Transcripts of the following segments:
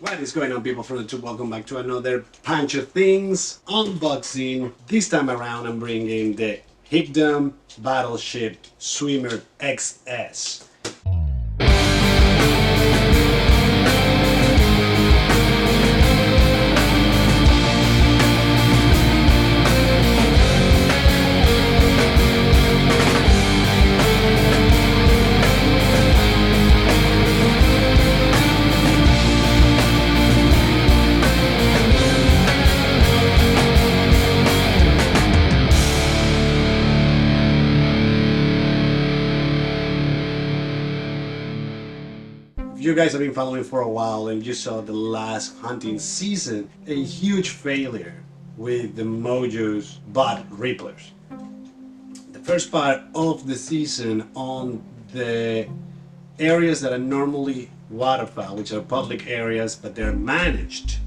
What is going on, people from the tube? Welcome back to another Pancho Things unboxing. This time around I'm bringing the Higdom Battleship Swimmer XS. You guys have been following for a while and you saw the last hunting season, a huge failure with the Mojo's bot ripplers. The first part of the season on the areas that are normally waterfowl, which are public areas but they're managed,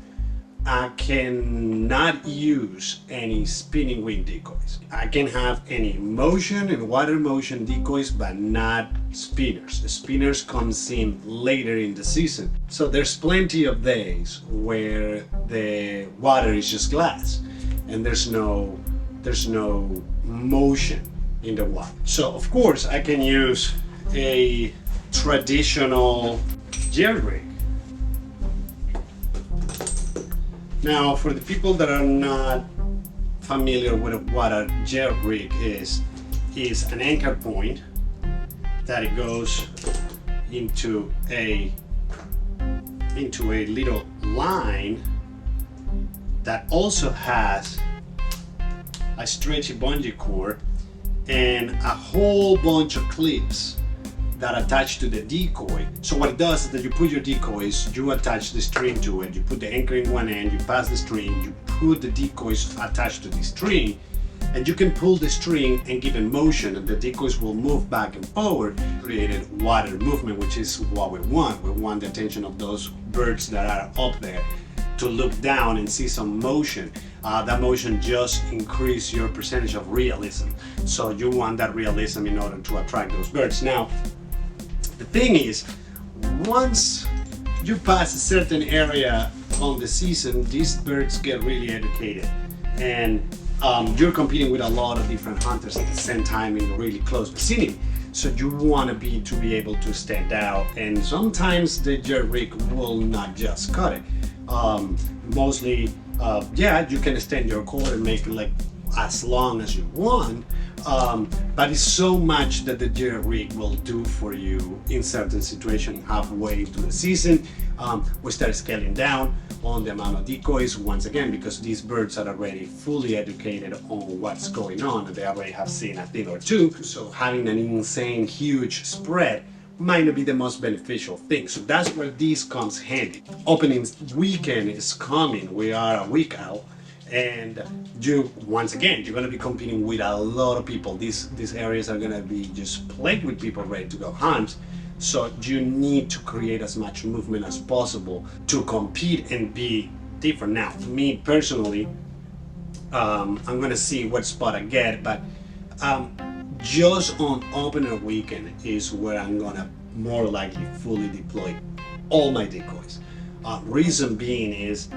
I cannot use any spinning wing decoys. I can have any motion and water motion decoys, but not spinners. The spinners comes in later in the season. So there's plenty of days where the water is just glass and there's no motion in the water. So of course I can use a traditional jerry rig. Now, for the people that are not familiar with what a jerry rig is an anchor point that it goes into a little line that also has a stretchy bungee cord and a whole bunch of clips that attach to the decoy. So what it does is that you put your decoys, you attach the string to it, you put the anchor in one end, you pass the string, you put the decoys attached to the string, and you can pull the string and give it motion and the decoys will move back and forward, created water movement, which is what we want. We want the attention of those birds that are up there to look down and see some motion. That motion just increase your percentage of realism. So you want that realism in order to attract those birds. Now, the thing is, once you pass a certain area on the season, these birds get really educated and you're competing with a lot of different hunters at the same time in a really close vicinity. So you want to be able to stand out, and sometimes the jerry rig will not just cut it. Mostly, yeah, you can extend your cord and make it like as long as you want, but it's so much that the jerry rig will do for you in certain situations. Halfway through the season, we start scaling down on the amount of decoys once again, because these birds are already fully educated on what's going on and they already have seen a thing or two. So having an insane huge spread might not be the most beneficial thing. So that's where this comes handy. Opening weekend is coming. We are a week out. And once again, you're going to be competing with a lot of people. These areas are going to be just plagued with people ready to go hunt. So you need to create as much movement as possible to compete and be different. Now, me personally, I'm going to see what spot I get, but just on opener weekend is where I'm going to more likely fully deploy all my decoys. Reason being is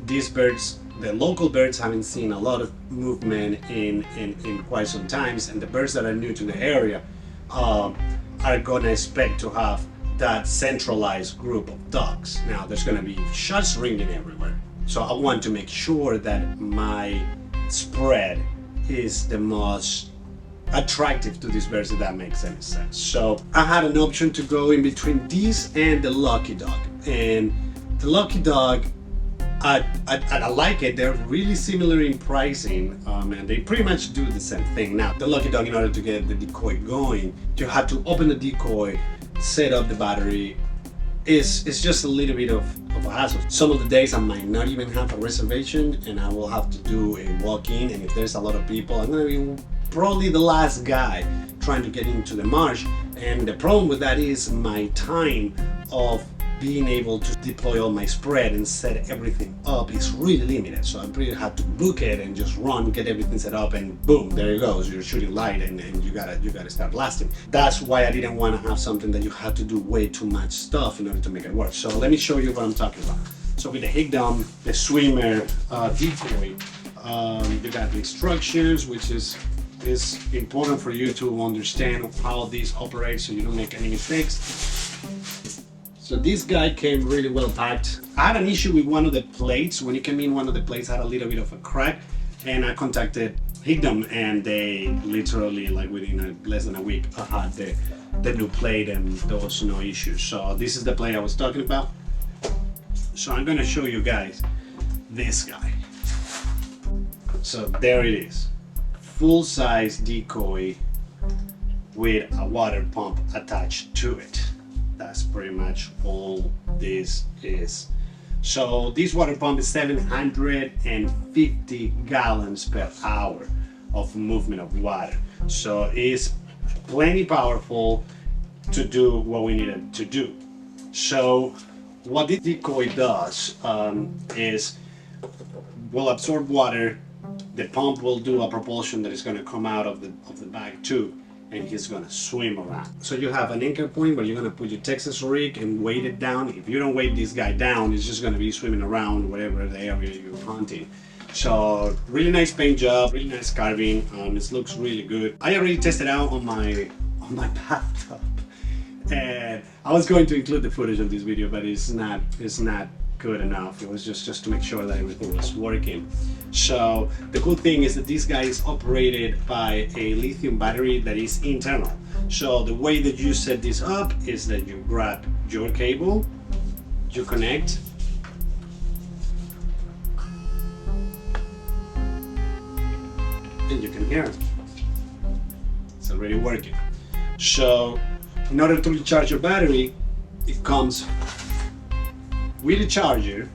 these birds, the local birds, haven't seen a lot of movement in quite some times, and the birds that are new to the area are gonna expect to have that centralized group of ducks. Now there's gonna be shots ringing everywhere, so I want to make sure that my spread is the most attractive to these birds, if that makes any sense. So I had an option to go in between these and the Lucky Dog, and the Lucky Dog, I like it. They're really similar in pricing, and they pretty much do the same thing. Now, the Lucky Dog, in order to get the decoy going, you have to open the decoy, set up the battery. It's just a little bit of a hassle. Some of the days I might not even have a reservation and I will have to do a walk-in, and if there's a lot of people, I'm gonna be probably the last guy trying to get into the marsh. And the problem with that is my time of being able to deploy all my spread and set everything up is really limited. So I pretty had to book it and just run, get everything set up, and boom, there you go. So you're shooting light, and you gotta start blasting. That's why I didn't want to have something that you had to do way too much stuff in order to make it work. So let me show you what I'm talking about. So with the Higdom, the swimmer decoy, you got the instructions, which is important for you to understand how this operates so you don't make any mistakes. So this guy came really well packed. I had an issue with one of the plates. When it came in, one of the plates had a little bit of a crack, and I contacted Higdom, and they literally, like within less than a week, I had the new plate and there was no issues. So this is the plate I was talking about. So I'm gonna show you guys this guy. So there it is. Full-size decoy with a water pump attached to it. That's pretty much all this is. So this water pump is 750 gallons per hour of movement of water. So it's plenty powerful to do what we needed to do. So what this decoy does is will absorb water. The pump will do a propulsion that is going to come out of the bag tube, and he's going to swim around. So you have an anchor point where you're going to put your Texas rig and weight it down. If you don't weight this guy down, he's just going to be swimming around whatever the area you're hunting. So really nice paint job, really nice carving. It looks really good. I already tested out on my bathtub, and I was going to include the footage of this video, but it's not good enough. It was just to make sure that everything was working. So the cool thing is that this guy is operated by a lithium battery that is internal. So the way that you set this up is that you grab your cable, you connect, and you can hear it. It's already working. So in order to recharge your battery, it comes with a charger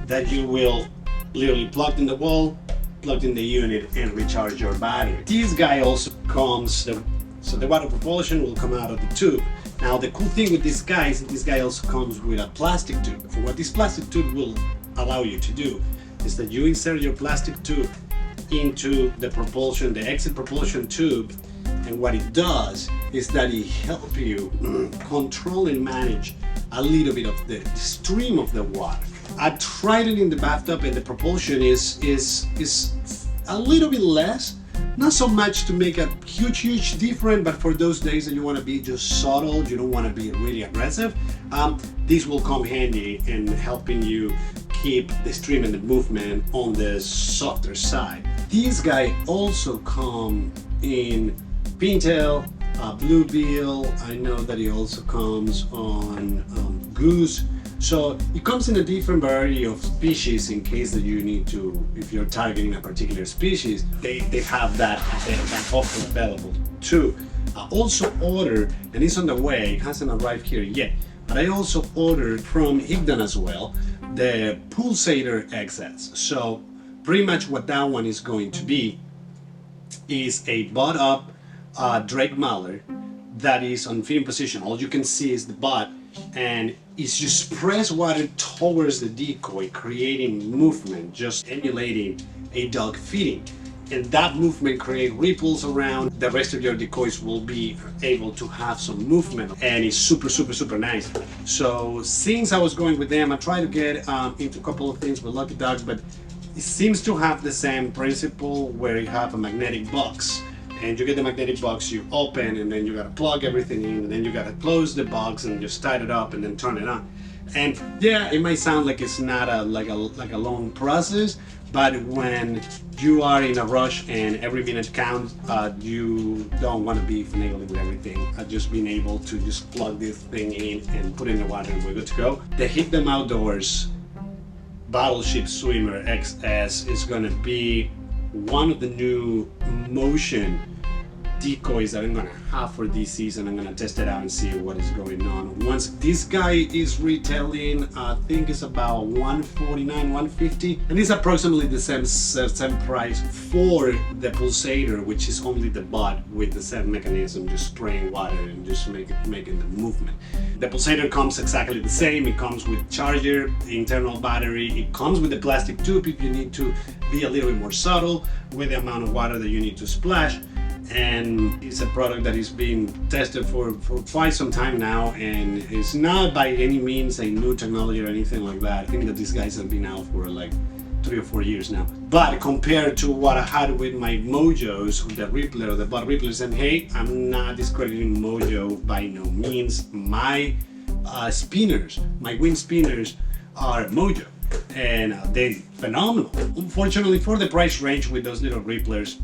that you will literally plug in the wall, plugged in the unit, and recharge your battery. This guy also comes, so the water propulsion will come out of the tube. Now the cool thing with this guy is that this guy also comes with a plastic tube. And what this plastic tube will allow you to do is that you insert your plastic tube into the propulsion, the exit propulsion tube, and what it does is that it helps you control and manage a little bit of the stream of the water. I tried it in the bathtub, and the propulsion is a little bit less. Not so much to make a huge difference, but for those days that you want to be just subtle, you don't want to be really aggressive, this will come handy in helping you keep the stream and the movement on the softer side. This guy also comes in pintail, bluegill. I know that it also comes on goose. So it comes in a different variety of species in case that you need to, if you're targeting a particular species, they have that offer available too. I also ordered, and it's on the way, it hasn't arrived here yet, but I also ordered from Higdon as well, the Pulsator XS. So pretty much what that one is going to be is a butt up Drake Mallard that is on feeding position. All you can see is the butt, and it's just press water towards the decoy, creating movement, just emulating a dog feeding. And that movement creates ripples around. The rest of your decoys will be able to have some movement, and it's super nice. So since I was going with them, I tried to get into a couple of things with Lucky Dogs, but it seems to have the same principle where you have a magnetic box. And you get the magnetic box, you open, and then you gotta plug everything in, and then you gotta close the box and just tighten it up and then turn it on. And yeah, it might sound like it's not like a long process, but when you are in a rush and every minute counts, you don't want to be finagling with everything. Just being able to just plug this thing in and put in the water, and we're good to go. The Higdom Outdoors Battleship Swimmer XS is gonna be one of the new motion decoys that I'm gonna have for this season. I'm gonna test it out and see what is going on. Once this guy is retailing, I think it's about 149, 150, and it's approximately the same price for the pulsator, which is only the bud with the same mechanism, just spraying water and just making the movement. The pulsator comes exactly the same. It comes with charger, internal battery. It comes with the plastic tube if you need to be a little bit more subtle with the amount of water that you need to splash. And it's a product that is being tested for quite some time now, and it's not by any means a new technology or anything like that. I think that these guys have been out for like 3 or 4 years now. But compared to what I had with my Mojos, the Rippler or the Bud Ripplers, and hey, I'm not discrediting Mojo by no means. My spinners, my wind spinners are Mojo, and they're phenomenal. Unfortunately, for the price range with those little Ripplers,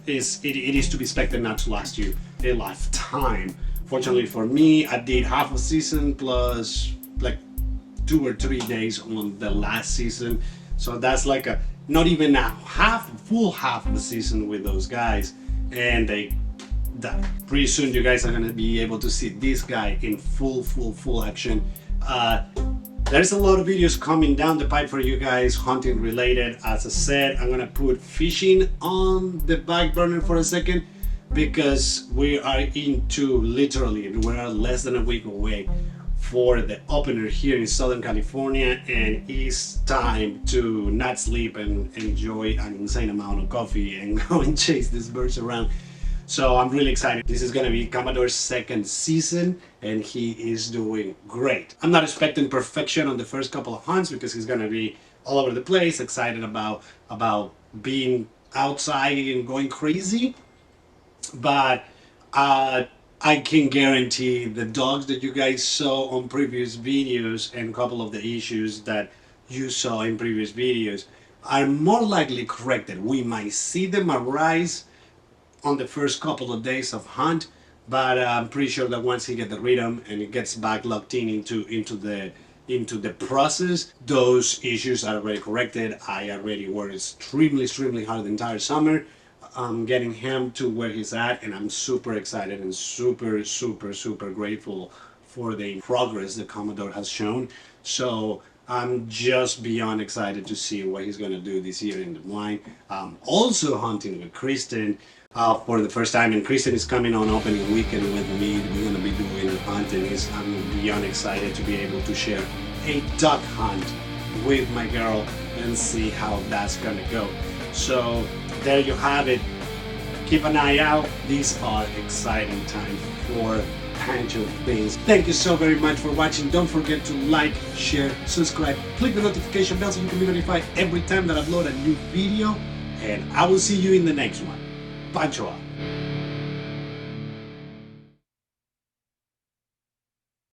it is to be expected not to last you a lifetime. Fortunately for me, I did half a season plus like 2 or 3 days on the last season, so that's like a not even a full half of the season with those guys. And pretty soon you guys are gonna be able to see this guy in full action. There's a lot of videos coming down the pipe for you guys, hunting related. As I said, I'm gonna put fishing on the back burner for a second, because we are we're less than a week away for the opener here in Southern California, and it's time to not sleep and enjoy an insane amount of coffee and go and chase these birds around. So I'm really excited. This is gonna be Commodore's second season, and he is doing great. I'm not expecting perfection on the first couple of hunts because he's gonna be all over the place, excited about being outside and going crazy. But I can guarantee the dogs that you guys saw on previous videos and a couple of the issues that you saw in previous videos are more likely corrected. We might see them arise on the first couple of days of hunt, but I'm pretty sure that once he gets the rhythm and it gets back locked into the process, those issues are already corrected. I already worked extremely hard the entire summer getting him to where he's at, and I'm super excited and super grateful for the progress that Commodore has shown. So I'm just beyond excited to see what he's gonna do this year in the blind. Also hunting with Kristen for the first time, and Kristen is coming on opening weekend with me. We're gonna be doing a hunt, and I'm beyond excited to be able to share a duck hunt with my girl and see how that's gonna go. So there you have it. Keep an eye out. These are exciting times for Pancho things. Thank you so very much for watching. Don't forget to like, share, subscribe, click the notification bell so you can be notified every time that I upload a new video, and I will see you in the next one. Pancho out.